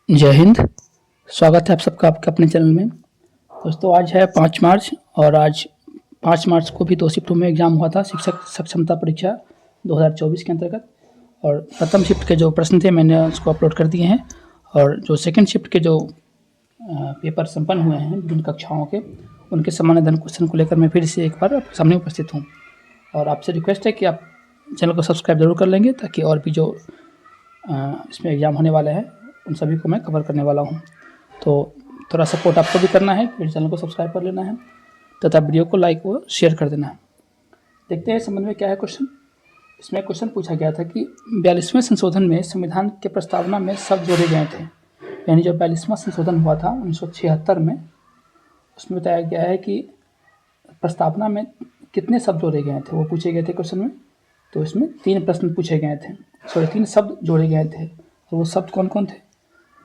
जय हिंद। स्वागत है आप सबका आपके अपने चैनल में। दोस्तों आज है 5 मार्च और आज 5 मार्च को भी 2 शिफ्टों में एग्ज़ाम हुआ था शिक्षक सक्षमता परीक्षा 2024 के अंतर्गत। और प्रथम शिफ्ट के जो प्रश्न थे मैंने उसको अपलोड कर दिए हैं और जो सेकंड शिफ्ट के जो पेपर संपन्न हुए हैं विभिन्न कक्षाओं के उनके समाधान क्वेश्चन को लेकर मैं फिर से एक बार आपके सामने उपस्थित हूँ। और आपसे रिक्वेस्ट है कि आप चैनल को सब्सक्राइब जरूर कर लेंगे ताकि और भी जो इसमें एग्ज़ाम होने वाले हैं उन सभी को मैं कवर करने वाला हूं। तो थोड़ा सपोर्ट आपको भी करना है, फिर चैनल को सब्सक्राइब कर लेना है तथा वीडियो को लाइक व शेयर कर देना है। देखते हैं संबंध में क्या है क्वेश्चन। इसमें क्वेश्चन पूछा गया था कि 42वें संशोधन में संविधान के प्रस्तावना में शब्द जोड़े गए थे। यानी जो 42वां संशोधन हुआ था 1976 में, उसमें बताया गया है कि प्रस्तावना में कितने शब्द जोड़े गए थे वो पूछे गए थे क्वेश्चन में। तो इसमें 3 प्रश्न पूछे गए थे, 3 शब्द जोड़े गए थे। और वो शब्द कौन कौन थे?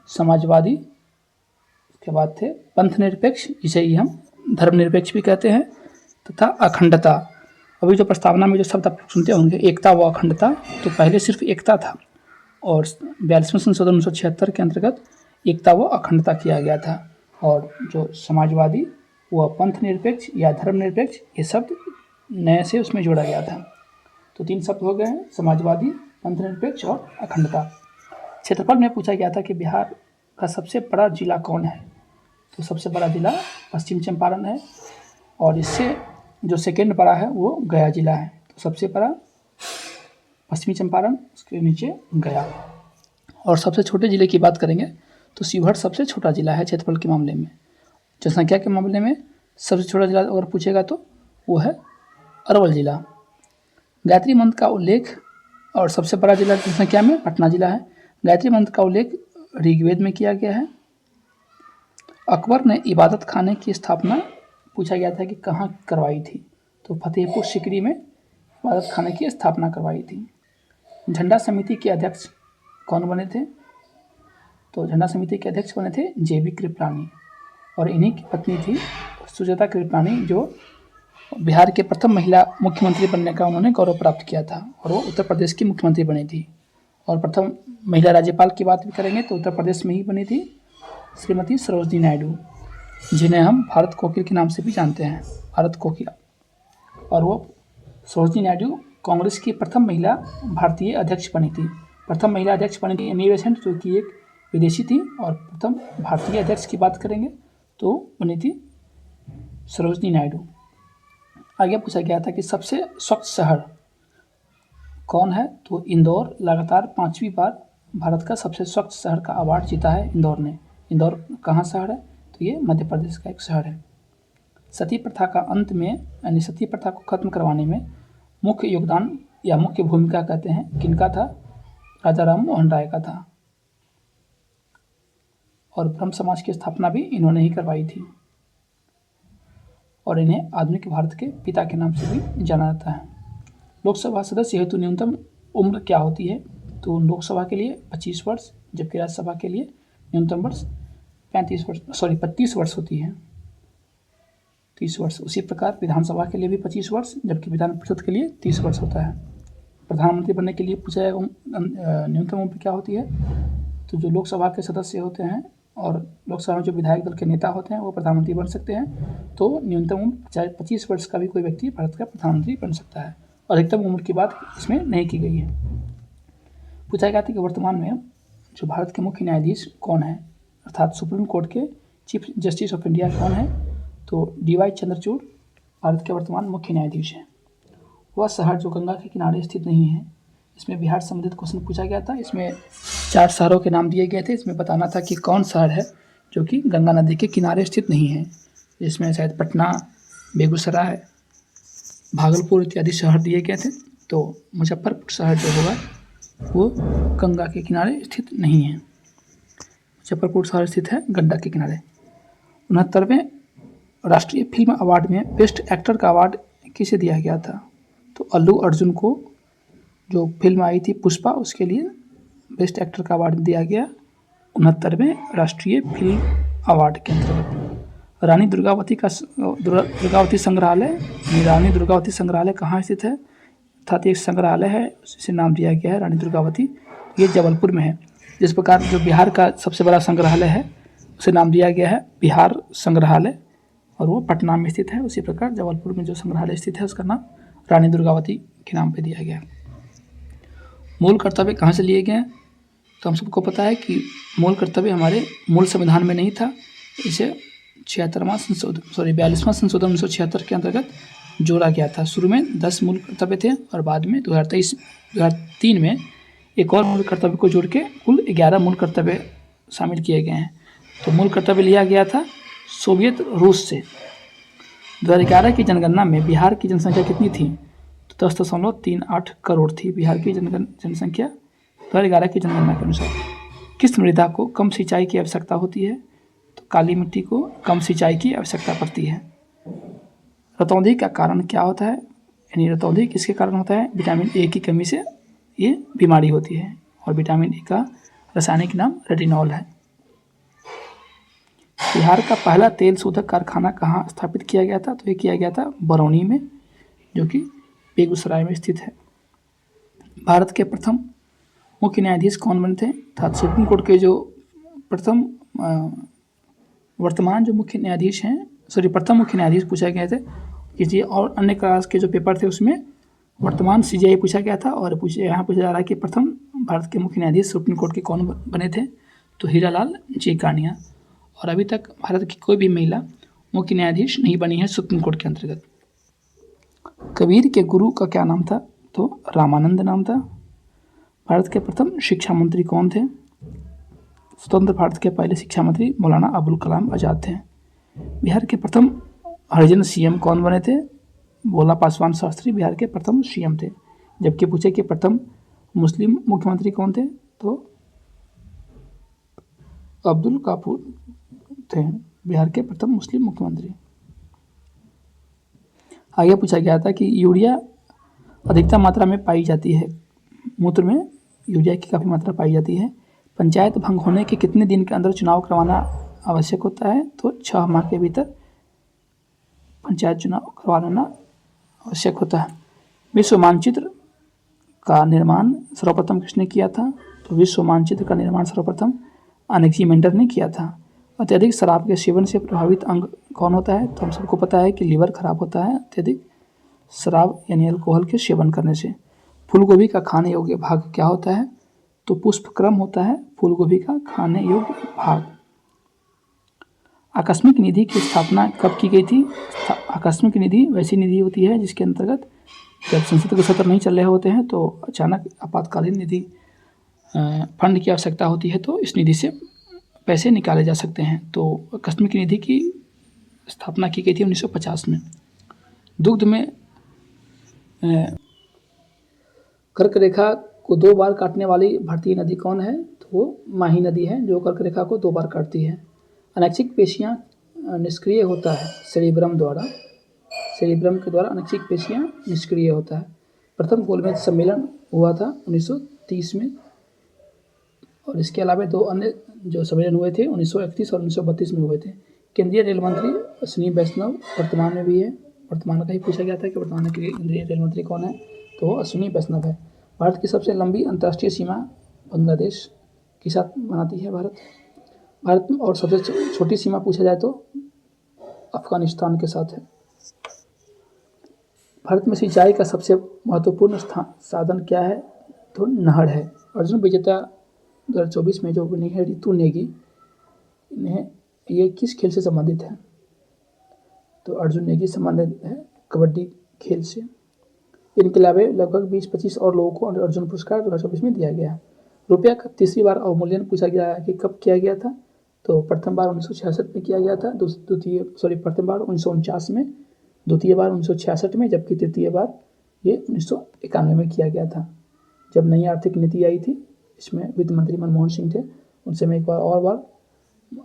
समाजवादी, उसके बाद थे पंथ निरपेक्ष, जिसे ही हम धर्मनिरपेक्ष भी कहते हैं, तथा अखंडता। अभी जो प्रस्तावना में जो शब्द आप सुनते होंगे एकता व अखंडता, तो पहले सिर्फ एकता था और 42वें संशोधन 1976 के अंतर्गत एकता व अखंडता किया गया था। और जो समाजवादी व पंथ निरपेक्ष या धर्मनिरपेक्ष ये शब्द नए से उसमें जोड़ा गया था। तो 3 शब्द हो गए हैं, समाजवादी, पंथ निरपेक्ष और अखंडता। क्षेत्रफल में पूछा गया था कि बिहार का सबसे बड़ा जिला कौन है? तो सबसे बड़ा जिला पश्चिम चंपारण है और इससे जो सेकेंड बड़ा है वो गया जिला है। तो सबसे बड़ा पश्चिमी चंपारण, उसके नीचे गया। और सबसे छोटे जिले की बात करेंगे तो शिवहर सबसे छोटा जिला है क्षेत्रफल के मामले में। जनसंख्या के मामले में सबसे छोटा जिला अगर पूछेगा तो वो है अरवल जिला। गायत्री मंत्र का उल्लेख और सबसे बड़ा जिला जनसंख्या में पटना जिला है। गायत्री मंत्र का उल्लेख ऋग्वेद में किया गया है। अकबर ने इबादत खाने की स्थापना पूछा गया था कि कहाँ करवाई थी? तो फतेहपुर सिकरी में इबादत खाने की स्थापना करवाई थी। झंडा समिति के अध्यक्ष कौन बने थे? तो झंडा समिति के अध्यक्ष बने थे JB कृपलानी और इन्हीं की पत्नी थी सुजाता कृपलानी, जो बिहार के प्रथम महिला मुख्यमंत्री बनने का उन्होंने गौरव प्राप्त किया था और वो उत्तर प्रदेश की मुख्यमंत्री बनी थी। और प्रथम महिला राज्यपाल की बात भी करेंगे तो उत्तर प्रदेश में ही बनी थी श्रीमती सरोजनी नायडू, जिन्हें हम भारत कोकिल के नाम से भी जानते हैं, भारत कोकिल। और वो सरोजनी नायडू कांग्रेस की प्रथम महिला भारतीय अध्यक्ष बनी थी। प्रथम महिला अध्यक्ष बनी थी एनी बेसेंट, जो कि एक विदेशी थी। और प्रथम भारतीय अध्यक्ष की बात करेंगे तो बनी थी सरोजनी नायडू। आगे पूछा गया था कि सबसे स्वच्छ शहर कौन है? तो इंदौर लगातार 5वीं बार भारत का सबसे स्वच्छ शहर का अवार्ड जीता है इंदौर ने। इंदौर कहाँ शहर है? तो ये मध्य प्रदेश का एक शहर है। सती प्रथा का अंत में यानी सती प्रथा को खत्म करवाने में मुख्य योगदान या मुख्य भूमिका कहते हैं किनका था? राजा राम मोहन राय का था। और ब्रह्म समाज की स्थापना भी इन्होंने ही करवाई थी और इन्हें आधुनिक भारत के पिता के नाम से भी जाना जाता है। लोकसभा सदस्य हेतु न्यूनतम उम्र क्या होती है? तो लोकसभा के लिए 25 वर्ष, जबकि राज्यसभा के लिए न्यूनतम वर्ष 25 वर्ष होती है, 30 वर्ष। उसी प्रकार विधानसभा के लिए भी 25 वर्ष, जबकि विधान परिषद के लिए 30 वर्ष होता है। प्रधानमंत्री बनने के लिए पूछा जाएगा न्यूनतम उम्र क्या होती है? तो जो लोकसभा के सदस्य होते हैं और लोकसभा में जो विधायक दल के नेता होते हैं वो प्रधानमंत्री बन सकते हैं। तो न्यूनतम उम्र चाहे 25 वर्ष का भी कोई व्यक्ति भारत का प्रधानमंत्री बन सकता है। अधिकतम उम्र की बात इसमें नहीं की गई है। पूछा गया था कि वर्तमान में जो भारत के मुख्य न्यायाधीश कौन है, अर्थात सुप्रीम कोर्ट के चीफ जस्टिस ऑफ इंडिया कौन है? तो DY चंद्रचूड़ भारत के वर्तमान मुख्य न्यायाधीश हैं। वह शहर जो गंगा के किनारे स्थित नहीं है। इसमें बिहार से संबंधित क्वेश्चन पूछा गया था। इसमें 4 शहरों के नाम दिए गए थे। इसमें बताना था कि कौन शहर है जो कि गंगा नदी के किनारे स्थित नहीं है। इसमें शायद पटना, बेगूसराय, भागलपुर इत्यादि शहर दिए गए थे। तो मुजफ्फरपुर शहर जो होगा वो गंगा के किनारे स्थित नहीं है। मुजफ्फरपुर शहर स्थित है गंगा के किनारे। 69वें राष्ट्रीय फिल्म अवार्ड में बेस्ट एक्टर का अवार्ड किसे दिया गया था? तो अल्लू अर्जुन को, जो फिल्म आई थी पुष्पा, उसके लिए बेस्ट एक्टर का अवार्ड दिया गया 69वें राष्ट्रीय फिल्म अवार्ड के अंतर्गत। रानी दुर्गावती संग्रहालय, रानी दुर्गावती संग्रहालय कहाँ स्थित है? अर्थात एक संग्रहालय है, उसे नाम दिया गया है रानी दुर्गावती। ये जबलपुर में है। जिस प्रकार जो बिहार का सबसे बड़ा संग्रहालय है उसे नाम दिया गया है बिहार संग्रहालय और वो पटना में स्थित है। उसी प्रकार जबलपुर में जो संग्रहालय स्थित है उसका नाम रानी दुर्गावती के नाम पे दिया गया है। मूल कर्तव्य कहाँ से लिए गए हैं? तो हम सबको पता है कि मूल कर्तव्य हमारे मूल संविधान में नहीं था। इसे 42वां संशोधन 1976 के अंतर्गत जोड़ा गया था। शुरू में 10 मूल कर्तव्य थे और बाद में 2003 में एक और मूल कर्तव्य को जोड़ के कुल 11 मूल कर्तव्य शामिल किए गए हैं। तो मूल कर्तव्य लिया गया था सोवियत रूस से। 2011 की जनगणना में बिहार की जनसंख्या कितनी थी? तो 10.38 करोड़ थी बिहार की जनसंख्या 2011 की जनगणना के अनुसार। किस मृदा को कम सिंचाई की आवश्यकता होती है? तो काली मिट्टी को कम सिंचाई की आवश्यकता पड़ती है। रतौंधी का कारण क्या होता है? यानी रतौंधी किसके कारण होता है? विटामिन ए की कमी से ये बीमारी होती है और विटामिन ए का रासायनिक नाम रेटिनॉल है। बिहार का पहला तेल शोधक कारखाना कहाँ स्थापित किया गया था? तो ये किया गया था बरौनी में, जो कि बेगूसराय में स्थित है। भारत के प्रथम मुख्य न्यायाधीश कौन बने थे? अर्थात सुप्रीम कोर्ट के जो प्रथम वर्तमान जो मुख्य न्यायाधीश हैं, प्रथम मुख्य न्यायाधीश पूछे गए थे। किसी और अन्य क्लास के जो पेपर थे उसमें वर्तमान सीजीआई पूछा गया था और यहाँ पूछा जा रहा है कि प्रथम भारत के मुख्य न्यायाधीश सुप्रीम कोर्ट के कौन बने थे? तो हीरालाल जी कानिया। और अभी तक भारत की कोई भी महिला मुख्य न्यायाधीश नहीं बनी है सुप्रीम कोर्ट के अंतर्गत। कबीर के गुरु का क्या नाम था? तो रामानंद नाम था। भारत के प्रथम शिक्षा मंत्री कौन थे? स्वतंत्र भारत के पहले शिक्षा मंत्री मौलाना अबुल कलाम आज़ाद थे। बिहार के प्रथम हरिजन सीएम कौन बने थे? भोला पासवान शास्त्री बिहार के प्रथम सीएम थे। जबकि पूछे कि प्रथम मुस्लिम मुख्यमंत्री कौन थे? तो अब्दुल काफूर थे बिहार के प्रथम मुस्लिम मुख्यमंत्री। आगे पूछा गया था कि यूरिया अधिकतम मात्रा में पाई जाती है, मूत्र में यूरिया की काफ़ी मात्रा पाई जाती है। पंचायत भंग होने के कितने दिन के अंदर चुनाव करवाना आवश्यक होता है? तो 6 माह के भीतर पंचायत चुनाव करवा लेना आवश्यक होता है। विश्व मानचित्र का निर्माण सर्वप्रथम किसने किया था? तो विश्व मानचित्र का निर्माण सर्वप्रथम अनेक्सीमेंडर ने किया था। अत्यधिक शराब के सेवन से प्रभावित अंग कौन होता है? तो हम सबको पता है कि लीवर खराब होता है अत्यधिक शराब यानी अल्कोहल के सेवन करने से। फूलगोभी का खाने योग्य भाग क्या होता है? तो पुष्पक्रम होता है फूलगोभी का खाने योग्य भाग। आकस्मिक निधि की स्थापना कब की गई थी? आकस्मिक निधि वैसी निधि होती है जिसके अंतर्गत जब संसद के सत्र नहीं चल रहे होते हैं तो अचानक आपातकालीन निधि फंड की आवश्यकता होती है, तो इस निधि से पैसे निकाले जा सकते हैं। तो आकस्मिक निधि की स्थापना की गई थी 1950 में। दुग्ध में कर्क रेखा को 2 बार काटने वाली भारतीय नदी कौन है? तो वो माही नदी है जो कर्क रेखा को 2 बार काटती है। अनैच्छिक पेशियाँ निष्क्रिय होता है सेरिब्रम द्वारा, सेरिब्रम के द्वारा अनैच्छिक पेशियाँ निष्क्रिय होता है। प्रथम गोलमेज सम्मेलन हुआ था 1930 में और इसके अलावा 2 अन्य जो सम्मेलन हुए थे 1931 और 1932 में हुए थे। केंद्रीय रेल मंत्री अश्विनी वैष्णव वर्तमान में भी है। वर्तमान का ही पूछा गया था कि वर्तमान के केंद्रीय रेल मंत्री कौन है? तो वो अश्विनी वैष्णव है। भारत की सबसे लंबी अंतर्राष्ट्रीय सीमा बांग्लादेश के साथ बनाती है भारत में, और सबसे छोटी सीमा पूछा जाए तो अफगानिस्तान के साथ है। भारत में सिंचाई का सबसे महत्वपूर्ण साधन क्या है? तो नहर है। अर्जुन विजेता 2024 में जो बनी है ऋतु नेगी, इन्हें ये किस खेल से संबंधित है? तो अर्जुन नेगी संबंधित है कबड्डी खेल से। इनके अलावा लगभग 20-25 और लोगों को अर्जुन पुरस्कार 2024 में दिया गया। रुपया का तीसरी बार अवमूल्यन पूछा गया है कि कब किया गया था? तो प्रथम बार 1966 में किया गया था, प्रथम बार 1949 में, द्वितीय बार 1966 में, जबकि तृतीय बार ये 1991 में किया गया था जब नई आर्थिक नीति आई थी। इसमें वित्त मंत्री मनमोहन सिंह थे, उनसे में एक बार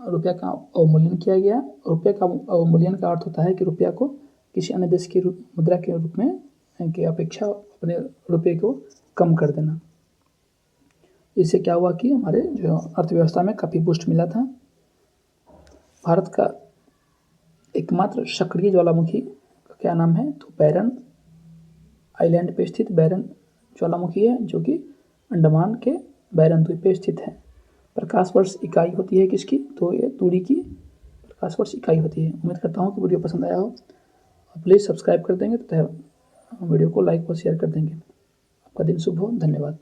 रुपया का अवमूल्यन किया गया। रुपये का अवमूल्यन का अर्थ होता है कि रुपया को किसी अन्य देश की मुद्रा के रूप में की अपेक्षा अपने रुपये को कम कर देना। इससे क्या हुआ कि हमारे जो अर्थव्यवस्था में काफ़ी बूस्ट मिला था। भारत का एकमात्र सक्रिय ज्वालामुखी का क्या नाम है? तो बैरन आइलैंड पे स्थित बैरन ज्वालामुखी है जो कि अंडमान के बैरन द्वीप पे स्थित है। प्रकाश वर्ष इकाई होती है किसकी, तो ये दूरी की प्रकाश वर्ष इकाई होती है। उम्मीद करता हूँ कि वीडियो पसंद आया हो। प्लीज़ सब्सक्राइब कर देंगे तथा वीडियो को लाइक और शेयर कर देंगे। आपका दिन शुभ हो। धन्यवाद।